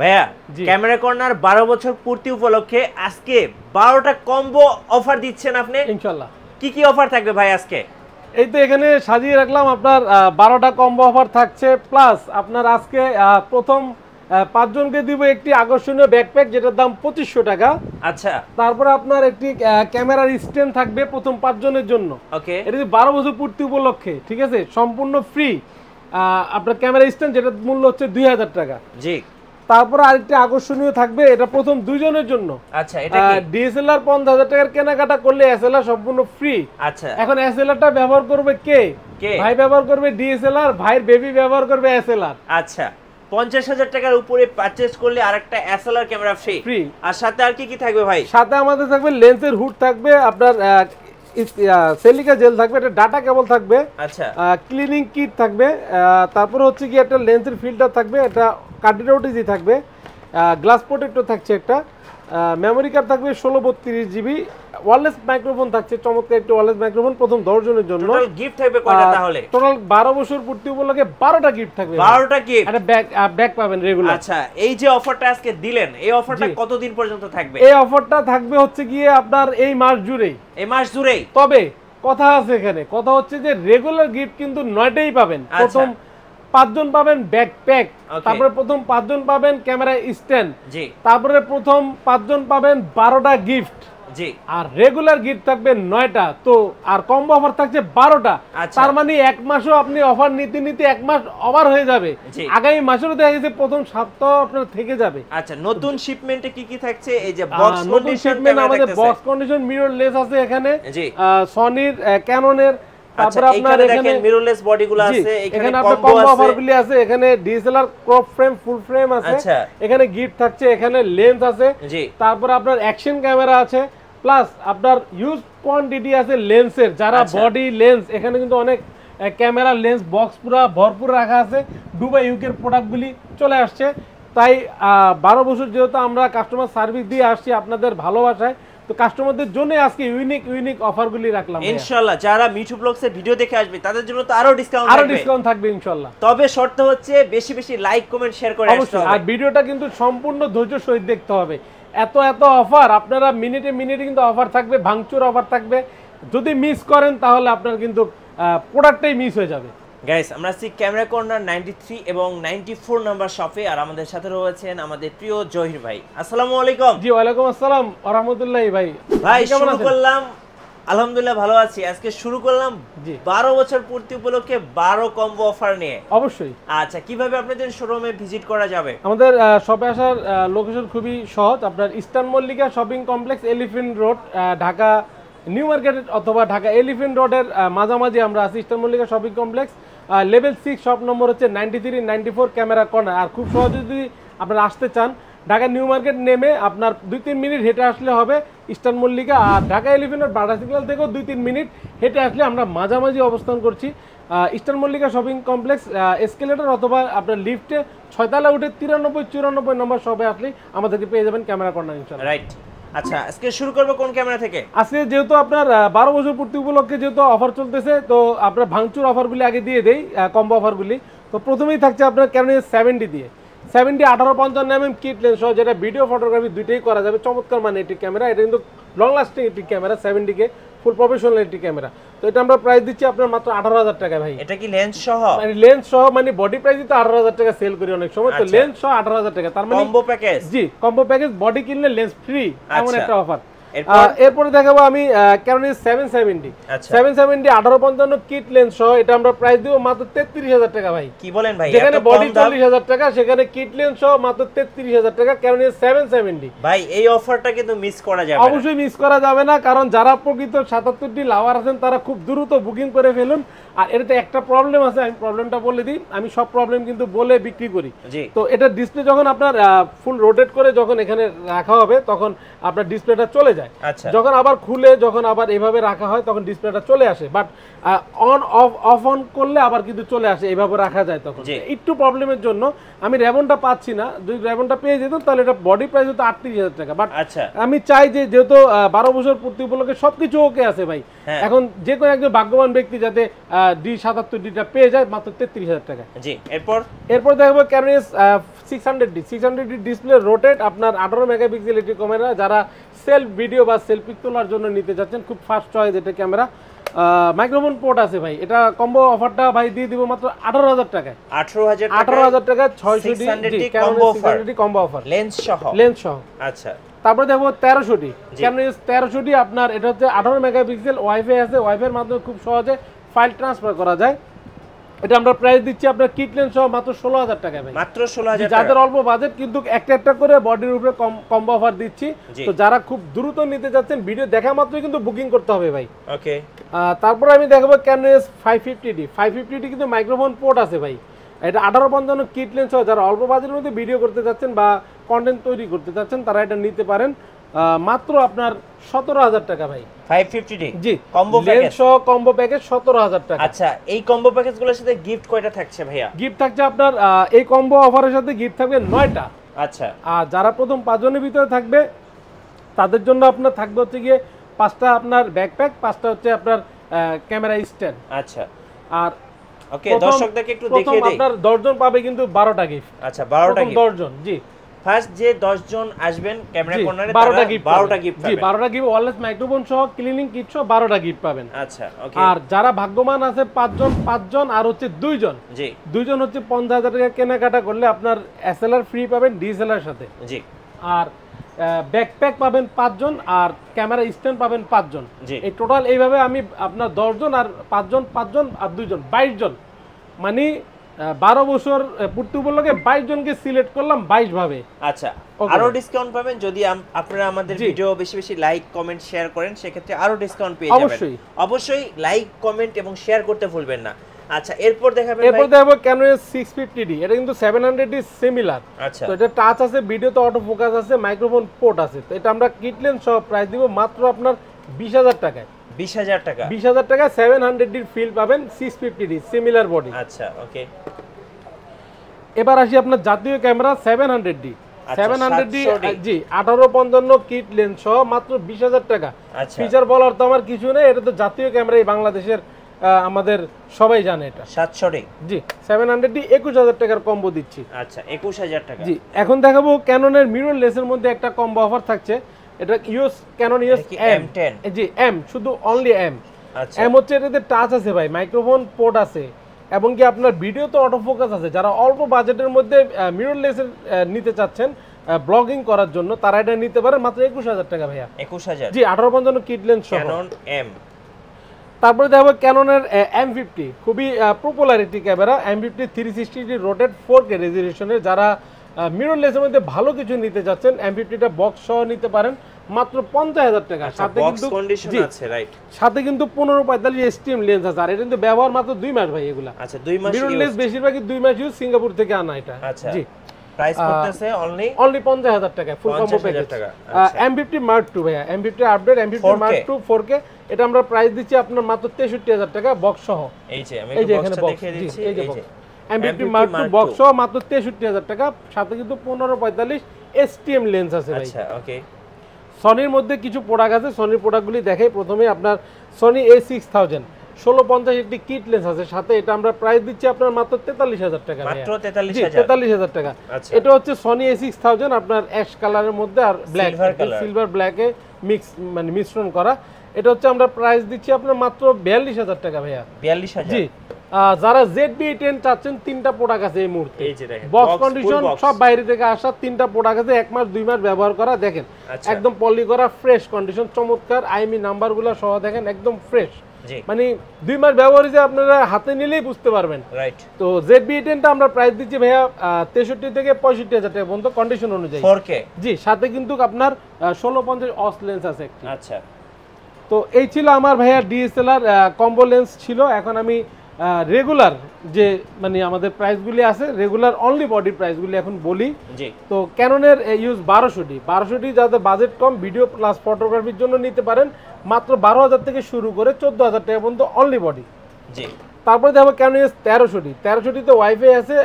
ভাইয়া camera corner 12 বছর পূর্তি উপলক্ষে আজকে 12টা কম্বো অফার দিচ্ছেন আপনি ইনশাআল্লাহ। কি কি অফার থাকবে ভাই আজকে? এই তো এখানে সাজিয়ে রাখলাম আপনার 12টা কম্বো অফার থাকছে, প্লাস আপনার আজকে প্রথম 5 জনকে দিব একটি আকর্ষণীয় ব্যাকপ্যাক যেটার দাম 2500 টাকা। আচ্ছা, তারপরে আপনার একটি ক্যামেরার স্ট্যান্ড থাকবে প্রথম 5 জনের জন্য। ওকে, এটা 12 বছর পূর্তি উপলক্ষে, ঠিক আছে, সম্পূর্ণ ফ্রি। আপনার ক্যামেরা স্ট্যান্ড যেটার মূল্য হচ্ছে 2000 টাকা। জি। তারপরে আরেকটি আকর্ষণীয় থাকবে, এটা প্রথম 2 জনের জন্য। আচ্ছা, এটা কি ডিএসএলআর 5000 টাকার কেনাকাটা করলে এসএলআর সম্পূর্ণ ফ্রি। আচ্ছা, এখন এসএলআরটা ব্যবহার করবে কে? ভাই ব্যবহার করবে ডিএসএলআর, ভাইয়ের বেবি ব্যবহার করবে এসএলআর। আচ্ছা, 50,000 টাকার উপরে পারচেজ করলে আরেকটা এসএলআর ক্যামেরা ফ্রি। আর সাথে আর কি কি থাকবে ভাই? সাথে আমাদের থাকবে লেন্সের হুড থাকবে, আপনার সিলিকা জেল থাকবে, একটা ডাটা কেবল থাকবে, আচ্ছা, ক্লিনিং কিট থাকবে, তারপর হচ্ছে কি একটা লেন্সের ফিল্টার থাকবে, একটা কার্ডিওটিজি থাকবে, গ্লাস প্রোটেক্টর থাকছে, একটা মেমোরি কার্ড থাকবে 1632 জিবি, ওয়্যারলেস মাইক্রোফোন থাকছে, চমৎকার একটা ওয়্যারলেস মাইক্রোফোন প্রথম 10 জনের জন্য। টোটাল গিফট থাকবে কয়টা তাহলে? টোটাল 12 বছর পূর্তি উপলক্ষে 12টা গিফট থাকবে। 12টা গিফট, একটা ব্যাগ পাবেন রেগুলার। আচ্ছা, এই যে অফারটা আজকে দিলেন, এই অফারটা কতদিন পর্যন্ত থাকবে? এই অফারটা থাকবে হচ্ছে গিয়ে আপনার এই মাস জুড়েই। এই মাস জুড়েই? তবে কথা আছে এখানে, কথা হচ্ছে যে রেগুলার গিফট কিন্তু 9টাই পাবেন। প্রথম 5 জন পাবেন ব্যাকপ্যাক, তারপরে প্রথম 5 জন পাবেন ক্যামেরা স্ট্যান্ড, জি, তারপরে প্রথম 5 জন পাবেন 12টা গিফট, জি, আর রেগুলার গিফট থাকবে 9টা। তো আর কম্বো অফার থাকছে 12টা। তার মানে এক মাসও আপনি অফার নিতে নিতে এক মাস ওভার হয়ে যাবে, আগামী মাসেরও দেখা গেছে প্রথম সপ্তাহ আপনার থেকে যাবে। আচ্ছা, নতুন শিপমেন্টে কি কি থাকছে? এই যে বক্স নতুন শিপমেন্ট আমাদের বক্স কন্ডিশন মিররলেস আছে এখানে, সনির, ক্যাননের, তারপর আপনার এখানে মিররলেস বডিগুলো আছে, এখানে আপনার কম্বো অফারগুলি আছে, এখানে ডিএসএলআর ক্রপ ফ্রেম ফুল ফ্রেম আছে, এখানে গিফট থাকছে, এখানে লেন্স আছে, তারপর আপনার অ্যাকশন ক্যামেরা আছে, প্লাস আপনার ইউজ কোয়ান্টিটি আছে লেন্সের, যারা বডি লেন্স, এখানে কিন্তু অনেক ক্যামেরা লেন্স বক্স পুরো ভরপুর রাখা আছে। দুবাই ইউকের প্রোডাক্টগুলি চলে আসছে, তাই 12 বছর যেহেতু আমরা কাস্টমার সার্ভিস দিয়ে আসছি আপনাদের ভালোবাসায়, তো কাস্টমারদের জন্য আজকে ইউনিক অফারগুলি রাখলাম ইনশাআল্লাহ। যারা মিঠু ব্লগসের ভিডিও দেখে আসবে তাদের জন্য তো আরো ডিসকাউন্ট থাকবে ইনশাআল্লাহ। তবে শর্ত হচ্ছে বেশি বেশি লাইক কমেন্ট শেয়ার করে আসতে হবে, আর ভিডিওটা কিন্তু সম্পূর্ণ ধৈর্য সহিত দেখতে হবে। এত অফার, আপনারা মিনিটে কিন্তু অফার থাকবে, ভাঙচুর অফার থাকবে। যদি মিস করেন তাহলে আপনার কিন্তু প্রোডাক্টটাই মিস হয়ে যাবে। গাইস, আমরা আছি ক্যামেরা কর্নার 93 এবং 94 নাম্বার শপে, আর আমাদের সাথে রয়েছেন আমাদের প্রিয় জহির ভাই। আসসালামু আলাইকুম। জি, ওয়ালাইকুম আসসালাম ওয়া রাহমাতুল্লাহি। ভাই শুরু করলাম, আলহামদুলিল্লাহ ভালো আছি। আজকে শুরু করলাম 12 বছর পূর্তি উপলক্ষে 12 কম্বো অফার নিয়ে। অবশ্যই। আচ্ছা, কিভাবে আপনাদের শোরুমে ভিজিট করা যাবে? আমাদের শপে আসার লোকেশন খুবই সহজ। আপনার eastern Mallika shopping complex, elephant road, Dhaka new market অথবা ঢাকা এলিফ্যান্ট রোডের মাঝামাঝি আমরা আছি। Eastern Mallika shopping complex, level 6, shop number হচ্ছে 93 94 ক্যামেরা কর্নার। আর খুব সহজে যদি আপনারা আসতে চান, ঢাকা নিউ মার্কেট নেমে আপনার 2-3 মিনিট হেঁটে আসলে হবে ইস্টার্ন মল্লিকা। আর ঢাকা এলিফ্যান্ট বাটা সিগন্যাল থেকেও 2-3 মিনিট হেঁটে আসলে আমরা মাঝামাঝি অবস্থান করছি। Eastern Mallika shopping complex escalator অথবা আপনার লিফটে 6 তলা উঠে 93-94 নম্বর শপে আসলে আমাদেরকে পেয়ে যাবেন ক্যামেরা কর্নার ইনশাআল্লাহ। রাইট। আচ্ছা, আজকে শুরু করব কোন ক্যামেরা থেকে? আজকে যেহেতু আপনার 12 বছর পূর্তি উপলক্ষে যেহেতু অফার চলতেছে, তো আপনার ভাঙচুর অফারগুলি আগে দিয়ে দেই, কম্বো অফারগুলি। তো প্রথমেই থাকছে আপনার ক্যামেরা 70 দিয়ে 70 1855 কিট লেন্স সহ, যেটা ভিডিও ফটোগ্রাফি দুইটাই করা যাবে। চমৎকার মানে একটি ক্যামেরা, এটা কিন্তু লং লাস্টিং একটি ক্যামেরা, 70 ফুল প্রফেশনাল একটি ক্যামেরা। তো এটা আমরা প্রাইস দিচ্ছি আপনার মাত্র 18,000 টাকা। ভাই এটা কি লেন্স সহ? মানে লেন্স সহ, মানে বডি প্রাইসই তো 18,000 টাকা সেল করি অনেক সময়, তো লেন্স সহ 18,000 টাকা। তার মানে কম্বো প্যাকেজ। জি, কম্বো প্যাকেজ, বডি কিনলে লেন্স ফ্রি, এমন একটা অফার। এরপরে দেখাবো আমি ক্যানোন 770 1855 কিট লেন্স সহ, এটা আমরা প্রাইস দিব মাত্র 33,000 টাকা। ভাই কি বলেন ভাই, যেখানে বডি 40,000 টাকা সেখানে কিট লেন্স সহ মাত্র 33,000 টাকা ক্যানোন 770। ভাই এই অফারটা কিন্তু মিস করা যাবে না, অবশ্যই মিস করা যাবে না, কারণ যারা প্রকৃত 77ডি লাভার আছেন তারা খুব দ্রুত বুকিং করে ফেলুন। আর এটাতে একটা প্রবলেম আছে, আমি প্রবলেমটা বলে দিই। আমি সব প্রবলেম কিন্তু বলে বিক্রি করি। তো এটা ডিসপ্লে যখন আপনার ফুল রোটেট করে যখন এখানে রাখা হবে তখন আপনার ডিসপ্লেটা চলে যায়, যখন আবার খুলে যখন আবার এভাবে রাখা হয় তখন ডিসপ্লেটা চলে আসে, বাট অন অফ অন করলে আবার কিন্তু চলে আসে, এইভাবে রাখা যায়। তখন একটু প্রবলেমের জন্য আমি রেবনটা পাচ্ছি না, যদি রেবনটা পেয়ে যেতাম তাহলে এটা বডি প্রাইস হতো 38,000 টাকা। বাট আমি চাই যে যেহেতু 12 বছর পূর্তি উপলক্ষে সবকিছু ওকে আছে ভাই, এখন যে কোনো একজন ভাগ্যবান ব্যক্তি যাতে D77 ডিটা পেয়ে যায় মাত্র 33,000 টাকা। জি, এরপর দেখবো ক্যানোন 600D ডিসপ্লে রোটেট আপনার 18 মেগাপিক্সেল এটি ক্যামেরা, যারা সেলফ ভিডিও বা সেলফি তোলার জন্য নিতে যাচ্ছেন, খুব ফাস্ট চয়েস এটা ক্যামেরা। মাইক্রোফোন পোর্ট আছে ভাই, এটা কম্বো অফারটা ভাই দিয়ে দিব মাত্র 18,000 টাকায়। 18,000 টাকা 600D কম্বো অফার লেন্স সহ। আচ্ছা, তারপরে দেখো 1300D, ক্যানোন 1300D আপনার, এটা হচ্ছে 18 মেগাপিক্সেল, ওয়াইফাই আছে, ওয়াইফাইয়ের মাধ্যমে খুব সহজে ফাইল ট্রান্সফার করা যায়। এটা আমরা প্রাইস দিচ্ছি আপনার কিট লেন্স সহ মাত্র 16,000 টাকা ভাই, মাত্র 16,000 টাকা। যাদের অল্প বাজেট কিন্তু একটা করে বডির উপরে কম্বো অফার দিচ্ছি। তো যারা খুব দ্রুত নিতে যাচ্ছেন, ভিডিও দেখা মাত্রই কিন্তু বুকিং করতে হবে ভাই। ওকে, তারপরে আমি দেখাবো ক্যানোন 550D কিন্তু মাইক্রোফোন পোর্ট আছে ভাই। এটা 1855 কিট লেন্স সহ, যারা অল্প বাজেটের মধ্যে ভিডিও করতে যাচ্ছেন বা কন্টেন্ট তৈরি করতে যাচ্ছেন, তারা এটা নিতে পারেন মাত্র আপনার 17,000 টাকা ভাই। 550D জি, কম্বো লেন্স সহ কম্বো প্যাকেজ 17,000 টাকা। আচ্ছা, এই কম্বো প্যাকেজগুলোর সাথে গিফট কয়টা থাকছে ভাইয়া? গিফট থাকছে আপনার এই কম্বো অফারের সাথে গিফট থাকবে 9টা। আচ্ছা, আর যারা প্রথম 5 জনের ভিতরে থাকবে, তাদের জন্য আপনার থাকবে হচ্ছে গিয়ে 5টা আপনার ব্যাকপ্যাক, 5টা হচ্ছে আপনার ক্যামেরা স্ট্যান্ড। আচ্ছা, আর ওকে, দর্শকদেরকে একটু দেখিয়ে দেই। আপনার 10 জন পাবে কিন্তু 12টা গিফট। আচ্ছা, 12টা গিফট, 10 জন। জি, ফার্স্ট যে 10 জন আসবেন ক্যামেরা কর্নারে, 12টা গিফট, 12টা গিফট জি, পাবেন। 12টা গিফট, ওয়্যারলেস মাইক্রোফোন সহ ক্লিনিং কিট সহ 12টা গিফট পাবেন। আচ্ছা, ওকে। আর যারা ভাগ্যবান আছে 5 জন আর হচ্ছে 2 জন, জি, 2 জন হচ্ছে 50,000 টাকা কেনাকাটা করলে আপনার এসএলআর ফ্রি পাবেন ডিএসএলআর সাথে। জি, আর ব্যাকপ্যাক পাবেন 5 জন, আর ক্যামেরা স্ট্যান্ড পাবেন 5 জন। জি, এই টোটাল এইভাবে আমি আপনার 10 জন আর 5 জন আর 2 জন 22 জন, মানে 12 বছর পূর্তি উপলক্ষে 22 জনকে সিলেক্ট করলাম 22 ভাবে। আচ্ছা, আরো ডিসকাউন্ট পাবেন যদি আপনারা আমাদের ভিডিও বেশি বেশি লাইক কমেন্ট শেয়ার করেন, সেক্ষেত্রে আরো ডিসকাউন্ট পেয়ে যাবেন। অবশ্যই লাইক কমেন্ট এবং শেয়ার করতে ভুলবেন না। আচ্ছা, এরপর দেখাবেন ভাই? এরপর দেখাবো ক্যানোন 650D, এটা কিন্তু 700D সিমিলার। আচ্ছা, তো এটা টাচ আছে, ভিডিওতে অটো ফোকাস আছে, মাইক্রোফোন পোর্ট আছে। তো এটা আমরা কিট লেন্স সহ প্রাইস দিব মাত্র আপনার 20,000 টাকায়। 20,000 টাকা, 20,000 টাকা 700D ফিল পাবেন, 650D সিমিলার বডি। আচ্ছা, ওকে। এবার আসি আপনার জাতীয় ক্যামেরা 700D। 700D জি 1855 কিট লেন্স সহ মাত্র 20,000 টাকা। ফিচার বলার তো আমার কিছু নেই, এটা তো জাতীয় ক্যামেরা, এই বাংলাদেশের আমাদের সবাই জানে এটা। 700D জি, 700D 21,000 টাকার কম্বো দিচ্ছি। আচ্ছা, 21,000 টাকা। জি, এখন দেখাবো ক্যাননের মিররলেসের মধ্যে একটা কম্বো অফার থাকছে। এটা ক্যানন M10। জি, M, শুধু অনলি M। আচ্ছা, M হচ্ছে, এটাতে টাচ আছে ভাই, মাইক্রোফোন পোর্ট আছে, এবং কি আপনার ভিডিওতে অটো ফোকাস আছে। যারা অল্প বাজেটের মধ্যে মিররলেস নিতে চাচ্ছেন ব্লগিং করার জন্য, তারা এটা নিতে পারেন মাত্র 21,000 টাকা ভাইয়া। 21,000 জি, 1855 কিট লেন্স সহ ক্যানন M। তারপরে দেখো ক্যাননের M50, খুবই popularity camera. M50 360D rotate 4K রেজোলিউশনের, যারা মিররলেসের মধ্যে ভালো কিছু নিতে যাচ্ছেন, M50টা বক্স সহ নিতে পারেন মাত্র 50,000 টাকা। সাথে কিন্তু কন্ডিশন আছে, রাইট, সাথে কিন্তু 1545 STM লেন্স আছে। আর এটা কিন্তু ব্যবহার মাত্র 2 মাস ভাই এগুলা। আচ্ছা, 2 মাস মিররলেস বেশিরভাগই 2 মাস ইউজ, সিঙ্গাপুর থেকে আনা এটা। আচ্ছা, জি, প্রাইস করতেছে অনলি 50,000 টাকা ফুল combo package. M50 Mark II ভাইয়া, M50 update, M50 Mark II 4K, এটা আমরা প্রাইস দিচ্ছি আপনার মাত্র 63,000 টাকা বক্স সহ। এই যে আমি একটু বক্সটা দেখিয়ে দিচ্ছি, এই যে M50 Mark II বক্স সহ মাত্র 63,000 টাকা। সাথে কিন্তু 1545 STM লেন্স আছে ভাই। আচ্ছা, ওকে। সনির মধ্যে কিছু প্রোডাক্ট আছে, সনির প্রোডাক্টগুলি দেখাই। প্রথমে আপনার সনি A6000 1650 একটি কিট লেন্স আছে, সাথে এটা আমরা প্রাইস দিচ্ছি আপনার মাত্র 43,000 টাকা। মাত্র 43,000? 43,000 টাকা। এটা হচ্ছে সনি A6000 আপনার অ্যাশ কালারের মধ্যে আর ব্ল্যাক, সিলভার ব্ল্যাকে মিশ্রণ করা। এটা হচ্ছে আমরা প্রাইস দিচ্ছি আপনার মাত্র 42,000 টাকা ভাইয়া। 42,000? জি। যারা ZB10 চাচ্ছেন, 3টা প্রোডাক্ট আছে এই মুহূর্তে, বক্স কন্ডিশন সব বাইরে থেকে আসা 3টা প্রোডাক্ট আছে, 1 মাস 2 মাস ব্যবহার করা। দেখেন একদম পলি করা, ফ্রেশ কন্ডিশন, চমৎকার আইএমই নাম্বারগুলো সহ দেখেন, একদম ফ্রেশ। মানে 2 মাস ব্যবহার যে আপনারা হাতে নিলেই বুঝতে পারবেন, রাইট। তো ZB10টা আমরা প্রাইস দিচ্ছি ভাইয়া 63 থেকে 65,000 টাকা পর্যন্ত কন্ডিশন অনুযায়ী 4K। জি, সাথে কিন্তু আপনার 1650 অস লেন্স আছে একটি। আচ্ছা, তো এই ছিল আমার ভাইয়া ডিএসএলআর কম্বো লেন্স ছিল। এখন আমি রেগুলার যে মানে আমাদের প্রাইসগুলি আছে, রেগুলার অনলি বডি প্রাইসগুলি এখন বলি। জি, তো ক্যাননের ইউজ 1200D যাদের বাজেট কম, ভিডিও প্লাস ফটোগ্রাফির জন্য নিতে পারেন মাত্র 12,000 থেকে শুরু করে 14,000 টাকা পর্যন্ত অনলি বডি। জি, তারপরে দেখো ক্যানন 1300D তে ওয়াইফাই আছে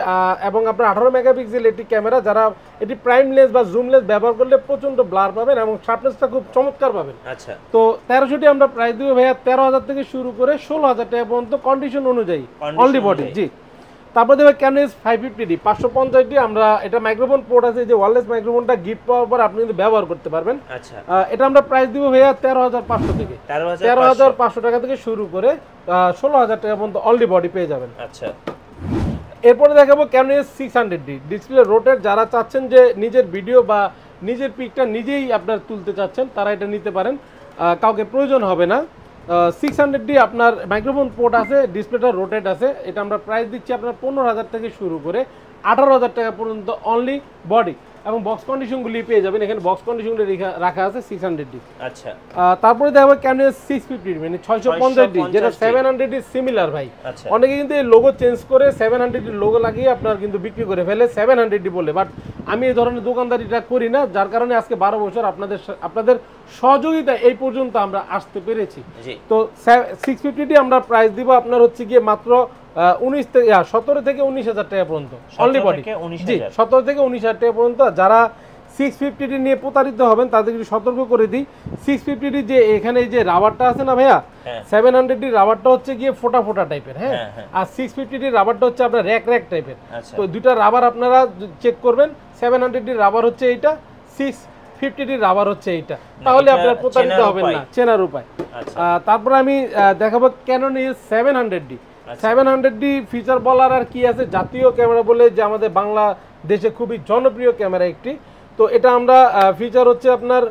এবং আপনার 18 মেগাপিক্সেল এটি ক্যামেরা। যারা এটি প্রাইম লেন্স বা জুম লেন্স ব্যবহার করলে প্রচন্ড ব্লার পাবেন এবং শার্পনেসটা খুব চমৎকার পাবেন। আচ্ছা, তো 1300D আমরা প্রাইস দিব ভাইয়া 13,000 থেকে শুরু করে 16,000 টাকা পর্যন্ত কন্ডিশন অনুযায়ী অনলি বডি। জি, তারপর দেখবে ক্যানোনিস 550D 550D আমরা এটা মাইক্রোফোন পোর্ট আছে, যে ওয়্যারলেস মাইক্রোফোনটা গিফট পাওয়ার পর আপনি কিন্তু ব্যবহার করতে পারবেন। আচ্ছা, এটা আমরা প্রাইস দিব ভাইয়া 13,500 থেকে, 13,500 টাকা থেকে শুরু করে 16,000 টাকা পর্যন্ত অনলি বডি পেয়ে যাবেন। আচ্ছা, এরপরে দেখাবো ক্যানোনিস 600D ডিসপ্লে রোটেট, যারা চাচ্ছেন যে নিজের ভিডিও বা নিজের পিকটা নিজেই আপনার তুলতে চাচ্ছেন তারা এটা নিতে পারেন, কাউকে প্রয়োজন হবে না। 600D আপনার মাইক্রোফোন পোর্ট আছে, ডিসপ্লেটা রোটেট আছে, এটা আমরা প্রাইস দিচ্ছি আপনার 15,000 থেকে শুরু করে 18,000 টাকা পর্যন্ত অনলি বডি, এবং বক্স কন্ডিশনগুলি পেয়ে যাবেন, এখানে বক্স কন্ডিশনগুলি রাখা আছে 600D। আচ্ছা, তারপরে দেখাবো ক্যানোনিস 650 মানে 650D, যেটা 700D সিমিলার ভাই। অনেকে কিন্তু এই লোগো চেঞ্জ করে 700D লোগো লাগিয়ে আপনার কিন্তু বিক্রি করে ফেলে 700D বলে, বাট আমি এই ধরনের দোকানদারিটা করি না, যার কারণে আজকে 12 বছর আপনাদের সহযোগিতা এই পর্যন্ত আমরা আসতে পেরেছি। তো 650D আমরা প্রাইস দিব আপনার হচ্ছে গিয়ে মাত্র 17 থেকে 19,000 টাকা পর্যন্ত অনলি বডি। জি, 17 থেকে 19,000 টাকা পর্যন্ত। যারা 650D নিয়ে প্রতারিত হবেন তাদেরকে সতর্ক করে দিই, 650D যে এখানে যে রাবারটা আছে না ভাইয়া, 700D রাবারটা হচ্ছে গিয়ে ফোটা ফোটা টাইপের, হ্যাঁ, আর 650D রাবারটা হচ্ছে আপনার র্যাক র্যাক টাইপের। তো দুইটা রাবার আপনারা চেক করবেন, 700D রাবার হচ্ছে এইটা, 650D রাবার হচ্ছে এইটা, তাহলে আপনারা প্রতারিত হবেন না, চেনার উপায়। তারপর আমি দেখাবো ক্যানোনিস 700D। 700D ফিচার বলার আর কি আছে, জাতীয় ক্যামেরা বলে যে আমাদের বাংলাদেশে খুবই জনপ্রিয় ক্যামেরা একটি। তো এটা আমরা ফিচার হচ্ছে আপনার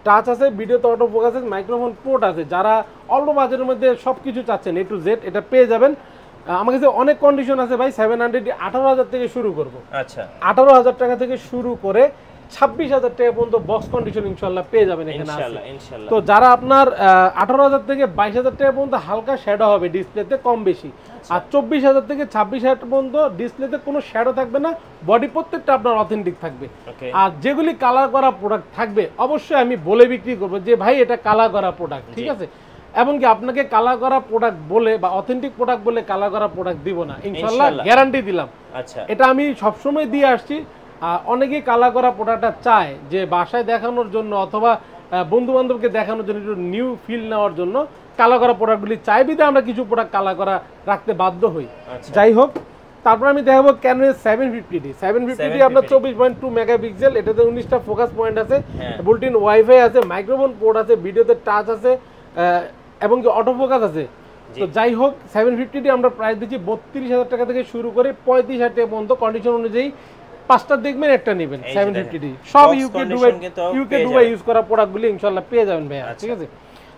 টাচ আছে, ভিডিওতে অটো ফোকাস আছে, মাইক্রোফোন পোর্ট আছে, যারা অল্প বাজেটের মধ্যে সব কিছু চাচ্ছেন A to Z এটা পেয়ে যাবেন। আমার কাছে অনেক কন্ডিশন আছে ভাই, 700D 18,000 থেকে শুরু করবো। আচ্ছা, 18,000 টাকা থেকে শুরু করে 26,000 টাকা পর্যন্ত বক্স কন্ডিশন ইনশাআল্লাহ পেয়ে যাবেন এখানে আছে। তো যারা আপনার 18,000 থেকে 22,000 টাকা পর্যন্ত হালকা শ্যাডো হবে ডিসপ্লেতে কম বেশি, আর 24,000 থেকে 26,000 পর্যন্ত ডিসপ্লেতে কোনো শ্যাডো থাকবে না, বডি প্রত্যেকটা আপনার অথেন্টিক থাকবে। আর যেগুলি কালার করা প্রোডাক্ট থাকবে অবশ্যই আমি বলে বিক্রি করবো যে ভাই এটা কালার করা প্রোডাক্ট, ঠিক আছে। এমনকি আপনাকে কালার করা প্রোডাক্ট বলে বা অথেন্টিক প্রোডাক্ট বলে কালার করা প্রোডাক্ট দিব না, ইনশাআল্লাহ গ্যারান্টি দিলাম। আচ্ছা, এটা আমি সবসময় দিয়ে আসছি। অনেকেই কালার করা প্রোডাক্টটা চায় যে বাসায় দেখানোর জন্য অথবা বন্ধু বান্ধবকে দেখানোর জন্য, একটু নিউ ফিল নেওয়ার জন্য কালার করা প্রোডাক্টগুলি চাই, বিধে আমরা কিছু প্রোডাক্ট কালার করা রাখতে বাধ্য হই। যাই হোক, তারপর আমি দেখাবো ক্যানোনিস 750D। 750D আপনার 24.2 মেগাপিক্সেল, এটাতে 19টা ফোকাস পয়েন্ট আছে, বুলটিন ওয়াইফাই আছে, মাইক্রোফোন পোর্ট আছে, ভিডিওতে টাচ আছে, এবং কি অটো ফোকাস আছে। তো যাই হোক, 750D আমরা প্রাইস দিচ্ছি 32,000 টাকা থেকে শুরু করে 35,000 টাকা পর্যন্ত, কন্ডিশন অনুযায়ী 5টা দেখবেন একটা নেবেন। 750D সব ইউকে দুবাই ইউজ করা প্রোডাক্টগুলি ইনশাআল্লাহ পেয়ে যাবেন ভাইয়া, ঠিক আছে।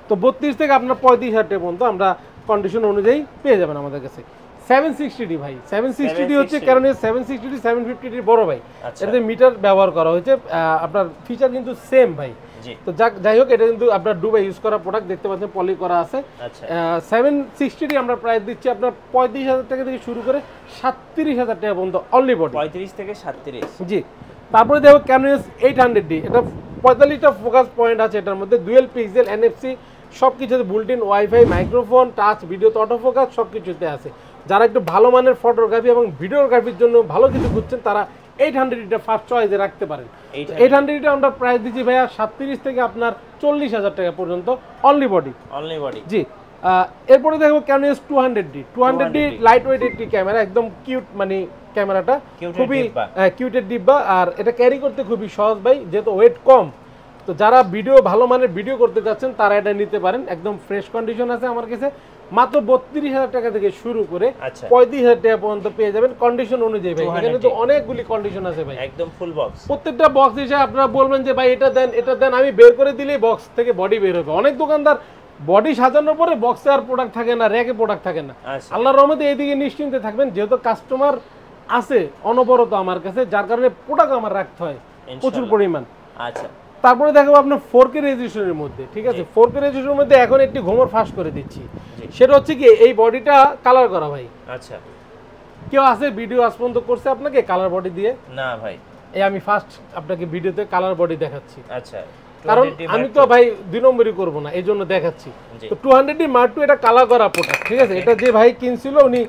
তো 32 থেকে আপনার 35,000 টাকা পর্যন্ত আমরা কন্ডিশন অনুযায়ী পেয়ে যাবেন আমাদের কাছে। 760D ভাই, 760D হচ্ছে ক্যানোনিস 760D 750D বড় ভাই, এটাতে মিটার ব্যবহার করা হয়েছে, আপনার ফিচার কিন্তু সেম ভাই। তো যাই হোক, এটা কিন্তু আপনার দুবাই ইউজ করা প্রোডাক্ট, দেখতে পাচ্ছেন পলি করা আছে। 760D আমরা প্রাইস দিচ্ছি আপনার 35,000 টাকা থেকে শুরু করে 37,000 টাকা পর্যন্ত অনলি বডি, 35 থেকে 37। জি, তারপরে দেখো ক্যানোনিস 800D, এটা 45টা ফোকাস পয়েন্ট আছে, এটার মধ্যে ডুয়েল পিক্সেল, NFC সব কিছুতে, বুলটিন ওয়াইফাই, মাইক্রোফোন, টাচ, ভিডিওতে অটো ফোকাস সব কিছুতে আছে। যারা একটু ভালো মানের ফটোগ্রাফি এবং ভিডিওগ্রাফির জন্য ভালো কিছু খুঁজছেন তারা 800D ফার্স্ট চয়েসে রাখতে পারেন। 800D আমরা প্রাইস দিচ্ছি ভাইয়া 37 থেকে আপনার 40,000 টাকা পর্যন্ত অনলি বডি। জি, এরপরে দেখবো ক্যানোনিস 200D লাইট ওয়েট একটি ক্যামেরা, একদম কিউট, মানে ক্যামেরাটা খুবই কিউটের ডিব্বা, আর এটা ক্যারি করতে খুবই সহজ ভাই, যেহেতু ওয়েট কম। তো যারা ভিডিও ভালো মানের ভিডিও করতে যাচ্ছেন তারা এটা নিতে পারেন, একদম ফ্রেশ কন্ডিশন আছে আমার কাছে, মাত্র 32,000 টাকা থেকে শুরু করে 35,000 টাকা পর্যন্ত পেয়ে যাবেন কন্ডিশন অনুযায়ী ভাই। এখানে তো অনেকগুলি কন্ডিশন আছে ভাই, একদম ফুল বক্স, প্রত্যেকটা বক্স হিসেবে আপনারা বলবেন যে ভাই এটা দেন, আমি বের করে দিলেই বক্স থেকে বডি বের হবে। অনেক দোকানদার বডি সাজানোর পরে বক্সে আর প্রোডাক্ট থাকে না, র্যাকে প্রোডাক্ট থাকে না। আল্লাহর রহমতে এইদিকে নিশ্চিন্তে থাকবেন, যেহেতু কাস্টমার আছে অনবরত আমার কাছে, যার কারণে প্রোডাক্ট আমার রাখতে হয় প্রচুর পরিমাণ। আচ্ছা, তারপরে দেখাবো আপনার 4K রেজোলিউশনের মধ্যে, ঠিক আছে। 4K রেজোলিউশনের মধ্যে এখন একটি ঘুমর ফাঁস করে দিচ্ছি, সেটা হচ্ছে কি এই বডিটা কালার করা ভাই। আচ্ছা, কেউ আছে ভিডিও আজ পর্যন্ত করছে আপনাকে কালার বডি দিয়ে? না ভাই, এই আমি ফার্স্ট আপনাকে ভিডিওতে কালার বডি দেখাচ্ছি। আচ্ছা, কারণ আমি তো ভাই 2 নম্বরই করবো না, এই জন্য দেখাচ্ছি। তো 200D Mark II এটা কালার করা প্রোডাক্ট, ঠিক আছে। এটা যে ভাই কিনছিল উনি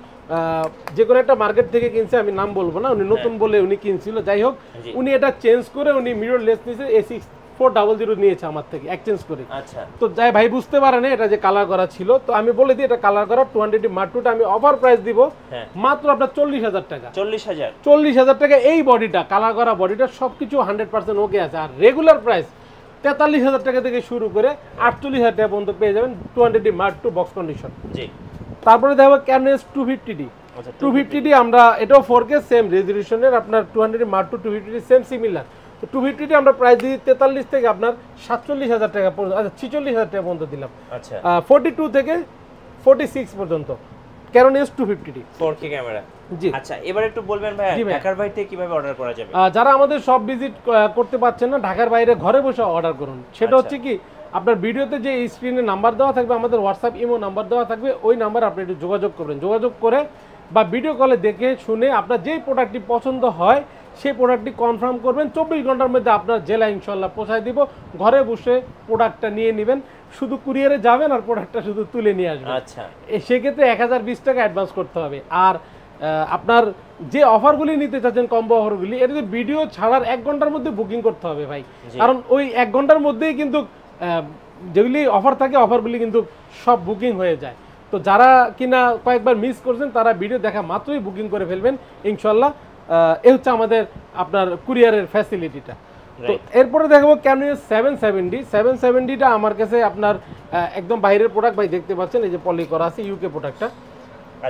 যে কোনো একটা মার্কেট থেকে কিনছে, আমি নাম বলবো না, উনি নতুন বলে উনি কিনছিল। যাই হোক, উনি এটা চেঞ্জ করে উনি মিরর লেস নিয়েছে, A6 400 নিয়েছে আমার থেকে এক্সচেঞ্জ করে। আচ্ছা, তো যাই ভাই বুঝতে পারে না এটা যে কালার করা ছিল, তো আমি বলে দিই এটা কালার করা 200 Mark II টা আমি অফার প্রাইস দিব মাত্র আপনার 40,000 টাকা। 40,000 টাকা এই বডিটা, কালার করা বডিটা সবকিছু 100% ওকে আছে। আর রেগুলার প্রাইস 43,000 টাকা থেকে শুরু করে 48,000 টাকা পর্যন্ত পেয়ে যাবেন 200 Mark II বক্স কন্ডিশন। জি, তারপরে দেখো Canon S250D। 250D আমরা এটাও 4K সেম রেজোলিউশনের, আপনার 200 Mark II 250D same similar. তো 250D আমরা প্রাইস দিই 43 থেকে আপনার 47,000 টাকা পর্যন্ত, আচ্ছা 46,000 টাকা পর্যন্ত দিলাম। আচ্ছা, 42 থেকে 46 পর্যন্ত Canon S250D 4K ক্যামেরা। জি, আচ্ছা এবার একটু বলবেন ভাই ঢাকার বাইরে থেকে কিভাবে অর্ডার করা যাবে? যারা আমাদের সব ভিজিট করতে পারছেন না, ঢাকার বাইরে ঘরে বসে অর্ডার করুন। সেটা হচ্ছে কি, আপনার ভিডিওতে যে স্ক্রিনে নাম্বার দেওয়া থাকবে, আমাদের হোয়াটসঅ্যাপ ইমো নাম্বার দেওয়া থাকবে, ওই নাম্বার আপনি একটু যোগাযোগ করবেন। যোগাযোগ করে বা ভিডিও কলে দেখে শুনে আপনার যেই প্রোডাক্টটি পছন্দ হয় সেই প্রোডাক্টটি কনফার্ম করবেন। 24 ঘন্টার মধ্যে আপনার জেলা ইনশাল্লাহ পৌঁছায় দিব। ঘরে বসে প্রোডাক্টটা নিয়ে নেবেন, শুধু কুরিয়ারে যাবেন আর প্রোডাক্টটা শুধু তুলে নিয়ে আসবেন। আচ্ছা, সেক্ষেত্রে 1020 টাকা অ্যাডভান্স করতে হবে। আর আপনার যে অফারগুলি নিতে চাচ্ছেন, কম্বো অফারগুলি, এটা ভিডিও ছাড়ার 1 ঘন্টার মধ্যে বুকিং করতে হবে ভাই। কারণ ওই 1 ঘন্টার মধ্যেই কিন্তু যেগুলি অফার থাকে অফারগুলি কিন্তু সব বুকিং হয়ে যায়। তো যারা কিনা কয়েকবার মিস করছেন তারা ভিডিও দেখা মাত্রই বুকিং করে ফেলবেন ইনশাল্লাহ। এই হচ্ছে আমাদের আপনার কুরিয়ারের ফ্যাসিলিটিটা। তো এরপরে দেখবো Canon S770। 770টা আমার কাছে আপনার একদম বাইরের প্রোডাক্ট ভাই, দেখতে পাচ্ছেন এই যে পলি করা আছে, ইউকে প্রোডাক্টটা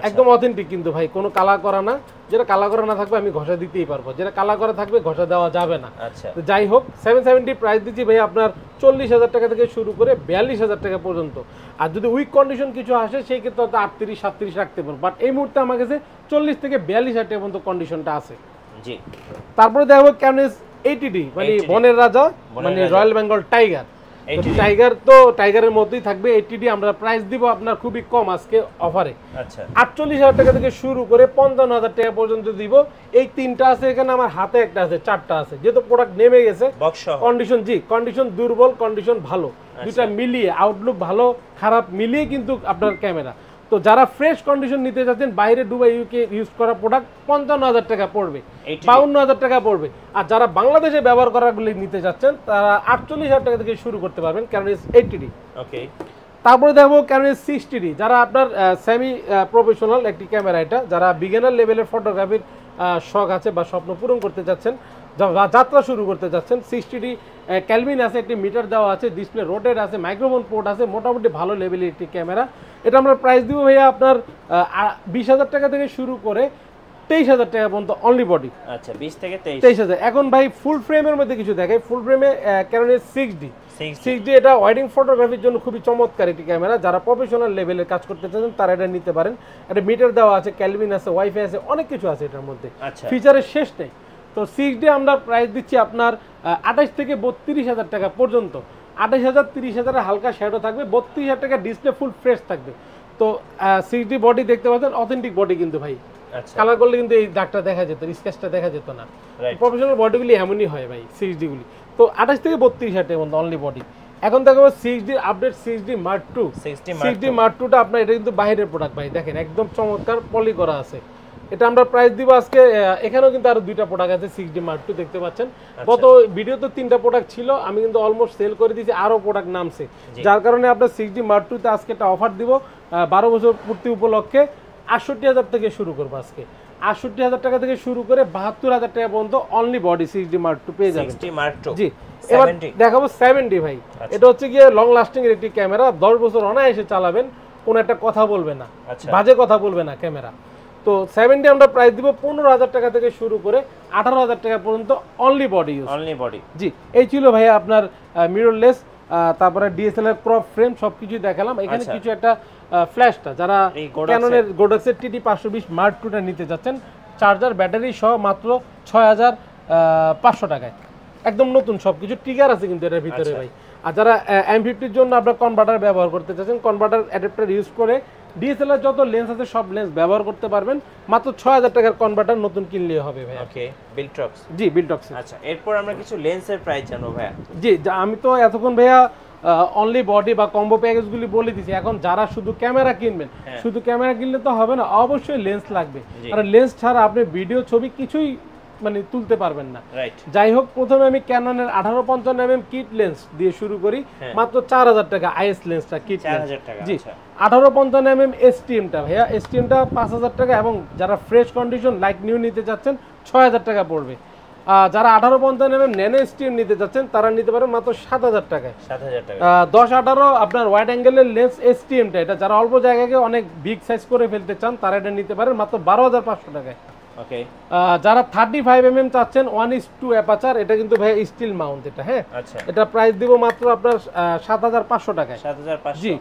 একদম অথেন্টিক কিন্তু ভাই, কোনো কালা করা না। যেটা কালা করা না থাকবে আমি ঘষা দিতেই পারবো, যেটা কালা করা থাকবে ঘষা দেওয়া যাবে না। আচ্ছা, তো যাই হোক 770 প্রাইস দিচ্ছি ভাই আপনার 40,000 টাকা থেকে শুরু করে 42,000 টাকা পর্যন্ত। আর যদি উইক কন্ডিশন কিছু আসে সেই ক্ষেত্রে হয়তো 38-37 রাখতে পারবো, বাট এই মুহূর্তে আমার কাছে 40 থেকে 42,000 টাকা পর্যন্ত কন্ডিশনটা আছে। জি, তারপরে দেখবো Canon S80D, মানে বনের রাজা, মানে রয়্যাল বেঙ্গল টাইগার। টাইগার তো টাইগারের মতোই থাকবে। 80D আমরা প্রাইস দিব আপনার খুবই কম আজকে অফারে। আচ্ছা, 48,000 টাকা থেকে শুরু করে 55,000 টাকা পর্যন্ত দিব। এই তিনটা আছে এখানে, আমার হাতে একটা আছে, 4টা আছে, যেহেতু প্রোডাক্ট নেমে গেছে। কন্ডিশন, জি কন্ডিশন দুর্বল, কন্ডিশন ভালো, দুটা মিলিয়ে, আউটলুক ভালো খারাপ মিলিয়ে কিন্তু আপনার ক্যামেরা। তো যারা ফ্রেশ কন্ডিশন নিতে চাচ্ছেন, বাইরে দুবাই ইউকে ইউজ করা প্রোডাক্ট 55,000 টাকা পড়বে, 52,000 টাকা পড়বে। আর যারা বাংলাদেশে ব্যবহার করাগুলি নিতে চাচ্ছেন তারা 48,000 টাকা থেকে শুরু করতে পারবেন Canon S80D। ওকে, তারপরে দেখবো Canon S60D, যারা আপনার সেমি প্রফেশনাল একটি ক্যামেরা, এটা যারা বিগিনার লেভেলের ফটোগ্রাফির শখ আছে বা স্বপ্ন পূরণ করতে চাচ্ছেন, যাত্রা শুরু করতে চাচ্ছেন, 60D ক্যালভিন আছে, একটি মিটার দেওয়া আছে, ডিসপ্লে রোটেট আছে, মাইক্রোফোন পোর্ট আছে, মোটামুটি ভালো লেভেলের একটি ক্যামেরা। এটা আমরা প্রাইস দিব ভাইয়া আপনার 20,000 টাকা থেকে শুরু করে 23,000 টাকা পর্যন্ত অনলি বডি। আচ্ছা, 20 থেকে 23,000। এখন ভাই ফুল ফ্রেমের মধ্যে কিছু দেখাই। ফুল ফ্রেমে Canon S6D, এটা ওয়েডিং ফটোগ্রাফির জন্য খুবই চমৎকার একটি ক্যামেরা। যারা প্রফেশনাল লেভেলের কাজ করতে চান তারা এটা নিতে পারেন। একটা মিটার দেওয়া আছে, ক্যালভিন আছে, ওয়াইফাই আছে, অনেক কিছু আছে এটার মধ্যে, ফিচারের শেষ নেই। তো 6D আমরা প্রাইস দিচ্ছি আপনার 28 থেকে 32,000 টাকা পর্যন্ত। 28,000 30,000 হালকা শ্যাডো থাকবে, 32,000 টাকা ডিসপ্লে ফুল ফ্রেশ থাকবে। তো 6D বডি দেখতে পাচ্ছেন, অথেন্টিক বডি কিন্তু ভাই। কালার করলে কিন্তু এই দাগটা দেখা যেত, স্কেচটা দেখা যেত না। প্রফেশনাল বডিগুলি এমনই হয় ভাই 6D গুলি। তো 28 থেকে 32,000 টাকা পর্যন্ত অনলি বডি। এখন দেখো 6D update 6D Mark II। 6D Mark IIটা আপনার, এটা কিন্তু বাইরের প্রোডাক্ট ভাই, দেখেন একদম চমৎকার পলি করা আছে। এটা আমরা প্রাইস দিব আজকে, এখানেও কিন্তু আরো 2টা প্রোডাক্ট আছে 6D Mark II দেখতে পাচ্ছেন। গত ভিডিওতে 3টা প্রোডাক্ট ছিল, আমি কিন্তু অলমোস্ট সেল করে দিয়েছি, আরো প্রোডাক্ট নামছে, যার কারণে আপনার 6D Mark II তে আজকে একটা অফার দিব 12 বছর পূর্তি উপলক্ষে। 68,000 থেকে শুরু করবো আজকে, 68,000 টাকা থেকে শুরু করে 72,000 টাকা পর্যন্ত only body 6D Mark II পেয়ে যাবেন। জি, এবার দেখাবো 70 ভাই। এটা হচ্ছে গিয়ে লং লাস্টিং এর একটি ক্যামেরা, 10 বছর অনায়াসে চালাবেন, কোনো একটা কথা বলবে না, বাজে কথা বলবে না ক্যামেরা। তো 70 আমরা প্রাইস দিব 15,000 টাকা থেকে শুরু করে 18,000 টাকা পর্যন্ত অনলি বডি ইউজ। জি, এই ছিল ভাইয়া আপনার মিররলেস, তারপরে ডিএসএলআর ক্রপ ফ্রেম সবকিছু দেখালাম। এখানে কিছু একটা ফ্ল্যাশটা, যারা ক্যাননের গোডাক্সের TT 520 Mark IIটা নিতে যাচ্ছেন, চার্জার ব্যাটারি সহ মাত্র 6,500 টাকায়, একদম নতুন সবকিছু, ট্রিগার আছে কিন্তু এটার ভিতরে ভাই। আর যারা M50 জন্য আপনার কনভার্টার ব্যবহার করতে চাচ্ছেন, কনভার্টার অ্যাডাপ্টার ইউজ করে ডিএসএলআর যত লেন্স আছে সব লেন্স ব্যবহার করতে পারবেন, মাত্র 6,000 টাকার কনভার্টার নতুন কিনলে হবে ভাই। ওকে, বিল্টক্স। জি, বিল্টক্স। আচ্ছা, এরপর আমরা কিছু লেন্সের প্রাইস জানবো ভাইয়া। জি, আমি তো এতক্ষণ ভাইয়া অনলি বডি বা কম্বো প্যাকেজগুলি বলে দিছি। এখন যারা শুধু ক্যামেরা কিনবেন, শুধু ক্যামেরা কিনলে তো হবে না, অবশ্যই লেন্স লাগবে। আর লেন্স ছাড়া আপনি ভিডিও ছবি কিছুই মানে তুলতে পারবেন না। যাই হোক, প্রথমে আমি ক্যাননের 1850mm কিট লেন্স দিয়ে শুরু করি, মাত্র 4000 টাকা আইএস লেন্সটা কিট লেন্স। জি, 1850mm এসটিএমটা ভাইয়া, এসটিএমটা 5000 টাকা, এবং যারা ফ্রেশ কন্ডিশন লাইক নিউ নিতে চাচ্ছেন 6000 টাকা পড়বে। যারা 1850mm ন্যানো এসটিএম নিতে চাচ্ছেন তারা নিতে পারেন মাত্র 7000 টাকায়। 10-18 আপনার ওয়াইড অ্যাঙ্গেলের লেন্স এসটিএমটা, এটা যারা অল্প জায়গাকে অনেক বিগ সাইজ করে ফেলতে চান তারা এটা নিতে পারেন মাত্র 12500 টাকায়। ওকে, যারা 35mm চাচ্ছেন 1:2 অ্যাপাচার, এটা কিন্তু ভাই স্টিল মাউন্ট এটা, হ্যাঁ এটা প্রাইস দিব মাত্র আপনার 7500 টাকায়। 7500 জি,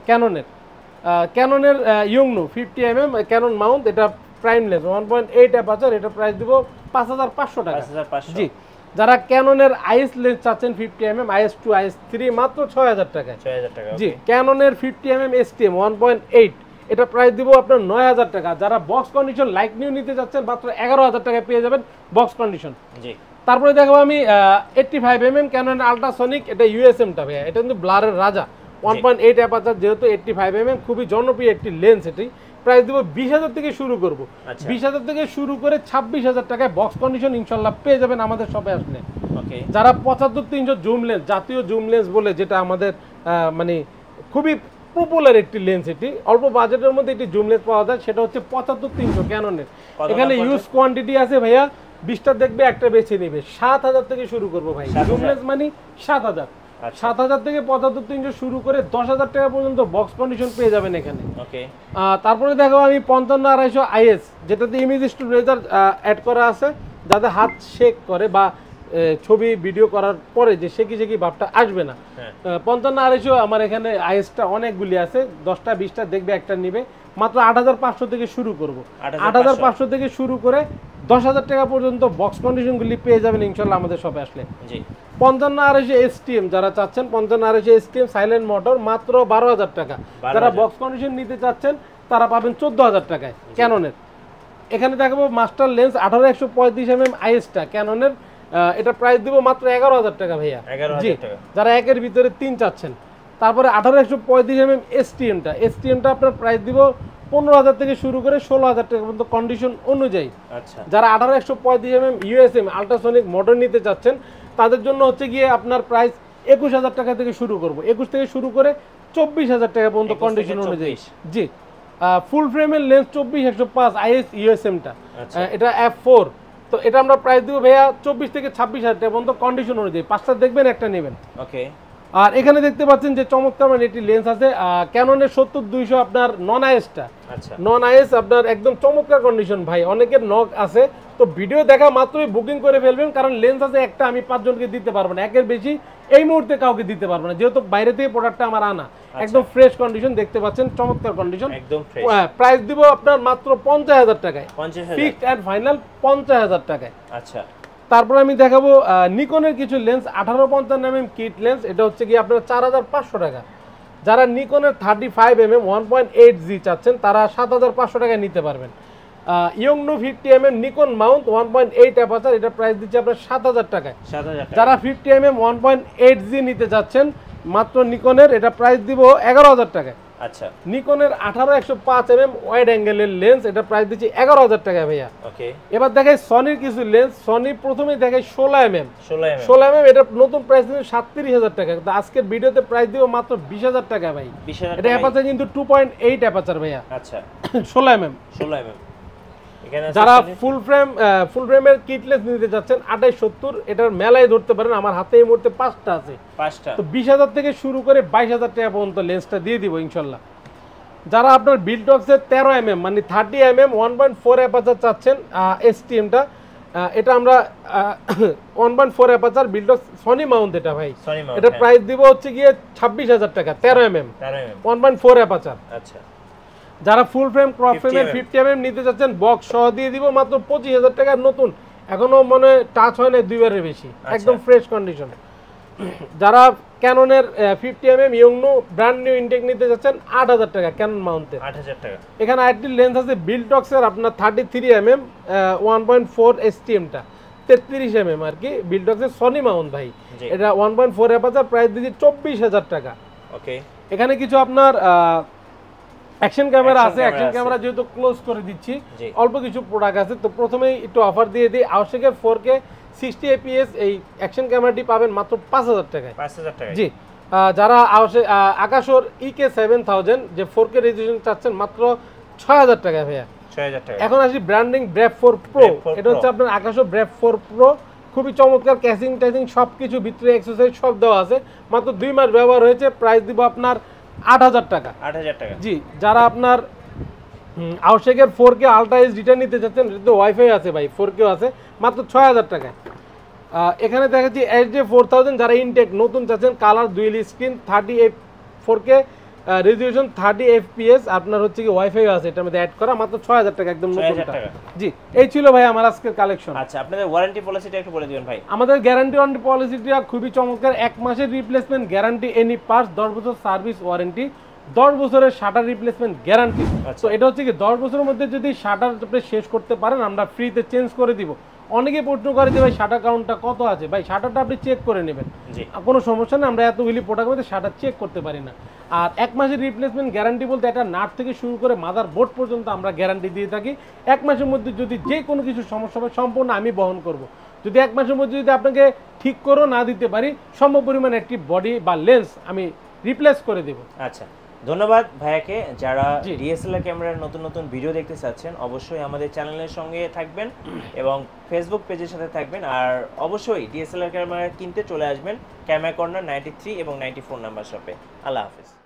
ক্যাননের ইয়ংনু 50mm ক্যানন মাউন্ট, এটা প্রাইম লেন্স 1.8 অ্যাপাচার, এটা প্রাইস দিব 5500 টাকা। জি, যারা ক্যাননের আইএস লেন্স চাচ্ছেন 50mm IS2 IS3 মাত্র 6000 টাকায়। জি, ক্যাননের 50mm STM 1.8, এটা প্রাইস দিব আপনার 9000 টাকা। যারা বক্স কন্ডিশন লাইক নিউ নিতে যাচ্ছেন মাত্র 11000 টাকায় পেয়ে যাবেন বক্স কন্ডিশন। জি, তারপরে দেখাবো আমি 85mm ক্যানন আল্ট্রাসনিক, এটা ইউএসএমটা ভাইয়া, এটা কিন্তু ব্লারের রাজা, 1.8 অ্যাপাচার, যেহেতু 85mm খুবই জনপ্রিয় একটি লেন্স। এটি প্রাইস দিব 20000 থেকে শুরু করব, 20000 থেকে শুরু করে 26000 টাকায় বক্স কন্ডিশন ইনশাআল্লাহ পেয়ে যাবেন আমাদের শপে আসলে। ওকে, যারা 75-300 জুম লেন্স, জাতীয় জুম লেন্স বলে, যেটা আমাদের মানে খুবই পপুলার একটি লেন্স, এটি অল্প বাজেটের মধ্যে একটি জুম লেন্স পাওয়া যায়, সেটা হচ্ছে 75-300 ক্যাননের। এখানে ইউজ কোয়ান্টিটি আছে ভাইয়া, 20টা দেখবে একটা বেছে নেবে, 7000 থেকে শুরু করব ভাই। জুম লেন্স মানে 7000, 7000 থেকে 75-300 শুরু করে 10000 টাকা পর্যন্ত বক্স কন্ডিশন পেয়ে যাবেন এখানে। ওকে, তারপরে দেখো আমি 55-250 আইএস, যেটাতে ইমেজ টু রেজার অ্যাড করা আছে, যাতে হাত শেক করে বা ছবি ভিডিও করার পরে যে শেকি ভাবটা আসবে না। 55-250 আমার এখানে আইএসটা অনেকগুলি আছে, 10টা 20টা দেখবে একটা নিবে, মাত্র 8500 থেকে শুরু করব। 8500 থেকে শুরু করে 10000 টাকা পর্যন্ত বক্স কন্ডিশনগুলি পেয়ে যাবেন ইনশাআল্লাহ আমাদের শপে আসলে। জি, 55-250 এসটিএম যারা চাচ্ছেন, 55-250 এসটিএম সাইলেন্ট মোটর মাত্র 12000 টাকা। যারা বক্স কন্ডিশন নিতে চাচ্ছেন তারা পাবেন 14000 টাকায় ক্যাননের। এখানে দেখাবো মাস্টার লেন্স 18-135mm আইএসটা ক্যাননের, এটা প্রাইস দিব মাত্র 11000 টাকা ভাইয়া। জি, যারা একের ভিতরে 3 চাচ্ছেন। তারপরে 18-135mm এসটিএমটা আপনার প্রাইস দিব 15000 থেকে শুরু করে 16000 টাকা পর্যন্ত কন্ডিশন অনুযায়ী। আচ্ছা, যারা 18-135mm ইউএসএম আল্ট্রাসনিক মোটর নিতে চাচ্ছেন তাদের জন্য হচ্ছে গিয়ে আপনার প্রাইস 21000 টাকা থেকে শুরু করব, 21 থেকে শুরু করে 24000 টাকা পর্যন্ত কন্ডিশন অনুযায়ী। জি, ফুল ফ্রেমের লেন্স 24-105 আইএস ইউএসএমটা, এটা F4, তো এটা আমরা প্রাইস দিব ভাইয়া 24 থেকে 26000 টাকা পর্যন্ত কন্ডিশন অনুযায়ী, 5টা দেখবেন একটা নেবেন। ওকে, আর এখানে দেখতে পাচ্ছেন যে চমৎকার মানে একটি লেন্স আছে ক্যাননের 70-200 আপনার নন আইএসটা। আচ্ছা, নন আইএস আপনার একদম চমৎকার কন্ডিশন ভাই, অনেকের নক আছে, তো ভিডিও দেখা মাত্রই বুকিং করে ফেলবেন, কারণ লেন্স আছে একটা, আমি 5 জনকে দিতে পারবো না, একের বেশি এই মুহূর্তে কাউকে দিতে পারবো না, যেহেতু বাইরে থেকে প্রোডাক্টটা আমার আনা। একদম ফ্রেশ কন্ডিশন দেখতে পাচ্ছেন, চমৎকার কন্ডিশন, একদম ফ্রেশ। প্রাইস দিব আপনার মাত্র 50000 টাকায়, ফিক্সড এন্ড ফাইনাল 50000 টাকায়। আচ্ছা, তারপর আমি দেখাবো নিকনের কিছু লেন্স 18-55mm কিট লেন্স, এটা হচ্ছে কি আপনার 4500 টাকা। যারা নিকনের 35mm 1.8G চাচ্ছেন তারা 7500 টাকায় নিতে পারবেন। ইয়ংনু 50mm নিকন মাউন্ট 1.8 অ্যাপাচার, এটা প্রাইস দিচ্ছে আপনার 7000 টাকায়। যারা 50mm 1.8G নিতে যাচ্ছেন মাত্র নিকনের, এটা প্রাইস দিব 11000 টাকায়। আচ্ছা, নিকনের 18-105mm ওয়াইড অ্যাঙ্গেলের লেন্স, এটা প্রাইস দিচ্ছি 11000 টাকা ভাইয়া। ওকে, এবার দেখাই সনির কিছু লেন্স। সনি প্রথমেই দেখাই 16mm, এটা নতুন প্রাইস দিচ্ছে 37000 টাকা, কিন্তু আজকের ভিডিওতে প্রাইস দিব মাত্র 20000 টাকা ভাই। এটা অ্যাপাচার কিন্তু 2.8 অ্যাপাচার ভাইয়া। আচ্ছা, 16mm। যারা ফুল ফ্রেমের কিট লেন্স নিতে যাচ্ছেন 28-70, এটার মেলায় ধরতে পারেন, আমার হাতে এই মুহূর্তে 5টা আছে, তো 20000 থেকে শুরু করে 22000 টাকা পর্যন্ত লেন্সটা দিয়ে দিব ইনশাল্লাহ। যারা আপনার বিল্ডক্সের 13mm মানে 30mm 1.4 অ্যাপাচার চাচ্ছেন এসটিএমটা, এটা আমরা 1.4 অ্যাপাচার বিল্ডক্স সনি মাউন্ট, এটা ভাই এটা প্রাইস দিব হচ্ছে গিয়ে 26000 টাকা, 13mm 1.4 অ্যাপাচার। আচ্ছা, যারা ফুল ফ্রেম ক্রপ ফ্রেমের 50mm নিতে যাচ্ছেন বক্স সহ দিয়ে দিব মাত্র 25000 টাকা, নতুন, এখনো মনে টাচ হয় না 2 বারের বেশি, একদম ফ্রেশ কন্ডিশন। যারা ক্যাননের 50mm ইয়ংনু ব্র্যান্ড নিউ ইনটেক নিতে যাচ্ছেন 8000 টাকা ক্যানন মাউন্টের, 8000 টাকা। এখানে আরেকটি লেন্স আছে বিল্ডক্সের আপনার 33mm 1.4 এসটিএমটা, 33mm আর কি, বিল্ডক্সের সনি মাউন্ট ভাই, এটা 1.4 অ্যাপাচার, প্রাইস দিচ্ছি 24000 টাকা। ওকে, এখানে কিছু আপনার অ্যাকশন ক্যামেরা আছে, অ্যাকশন ক্যামেরা যেহেতু ক্লোজ করে দিচ্ছি, অল্প কিছু প্রোডাক্ট আছে। তো প্রথমেই একটু অফার দিয়ে দিই, আওয়াসেকের 4K 60 fps এই অ্যাকশন ক্যামেরাটি পাবেন মাত্র 5000 টাকায়। 5000 টাকায় জি। যারা আকাশোর EK 7000 যে 4K রেজোলিউশন চাচ্ছেন মাত্র 6000 টাকায় ভাইয়া। 6000 টাকা। এখন আসি ব্র্যান্ডিং ব্রেভ 4 প্রো, এটা হচ্ছে আপনার আকাশো ব্রেভ 4 প্রো, খুবই চমৎকার, ক্যাসিং ট্যাসিং সবকিছু ভিতরে এক্সারসাইজ সব দেওয়া আছে, মাত্র 2 মাস ব্যবহার হয়েছে, প্রাইস দিব আপনার 8000 টাকা। 8000 টাকা। জি। যারা আপনার আওয়াসেকের 4K আলট্রা এইচডিটা নিতে চাচ্ছেন, এটা তো ওয়াইফাই আছে ভাই, 4K আছে, মাত্র 6000 টাকায়। এখানে দেখাচ্ছি HD 4000, যারা ইনটেক নতুন চাচ্ছেন, colour dual screen 4K resolution 30 fps, আপনার হচ্ছে কি ওয়াইফাই আছে এটার মধ্যে অ্যাড করা, মাত্র 6000 টাকা একদম নতুনটা। জি। এই ছিল ভাই আমার আজকের কালেকশন। আচ্ছা, আপনাদের ওয়ারেন্টি পলিসিটা একটু বলে দিবেন ভাই। আমাদের গ্যারান্টি ওয়ারেন্টি পলিসিটা খুবই চমৎকার, 1 মাসের রিপ্লেসমেন্ট গ্যারান্টি এনি পার্টস, 10 বছর সার্ভিস ওয়ারেন্টি, 10 বছরের শাটার রিপ্লেসমেন্ট গ্যারান্টি। তো এটা হচ্ছে কি 10 বছরের মধ্যে যদি শাটার আপনি শেষ করতে পারেন, আমরা ফ্রিতে চেঞ্জ করে দিব। অনেকে প্রশ্ন করে যে ভাই শাটার কাউন্টটা কত আছে, ভাই শাটারটা আপনি চেক করে নেবেন, কোনো সমস্যা নেই, আমরা এত উইলি প্রোডাক্ট মধ্যে শাটার চেক করতে পারি না। আর 1 মাসের রিপ্লেসমেন্ট গ্যারান্টি বলতে একটা নাট থেকে শুরু করে মাদার বোর্ড পর্যন্ত আমরা গ্যারান্টি দিয়ে থাকি। 1 মাসের মধ্যে যদি যে কোনো কিছু সমস্যা হয় সম্পূর্ণ আমি বহন করব। যদি 1 মাসের মধ্যে যদি আপনাকে ঠিক করেও না দিতে পারি, সম পরিমাণে একটি বডি বা লেন্স আমি রিপ্লেস করে দেব। আচ্ছা, ধন্যবাদ ভাইয়াকে। যারা ডিএসএলআর ক্যামেরার নতুন নতুন ভিডিও দেখতে চাচ্ছেন, অবশ্যই আমাদের চ্যানেলের সঙ্গে থাকবেন এবং ফেসবুক পেজের সাথে থাকবেন। আর অবশ্যই ডিএসএলআর ক্যামেরা কিনতে চলে আসবেন ক্যামেরা কর্নার 93 এবং 94 নাম্বার শপে। আল্লাহ হাফেজ।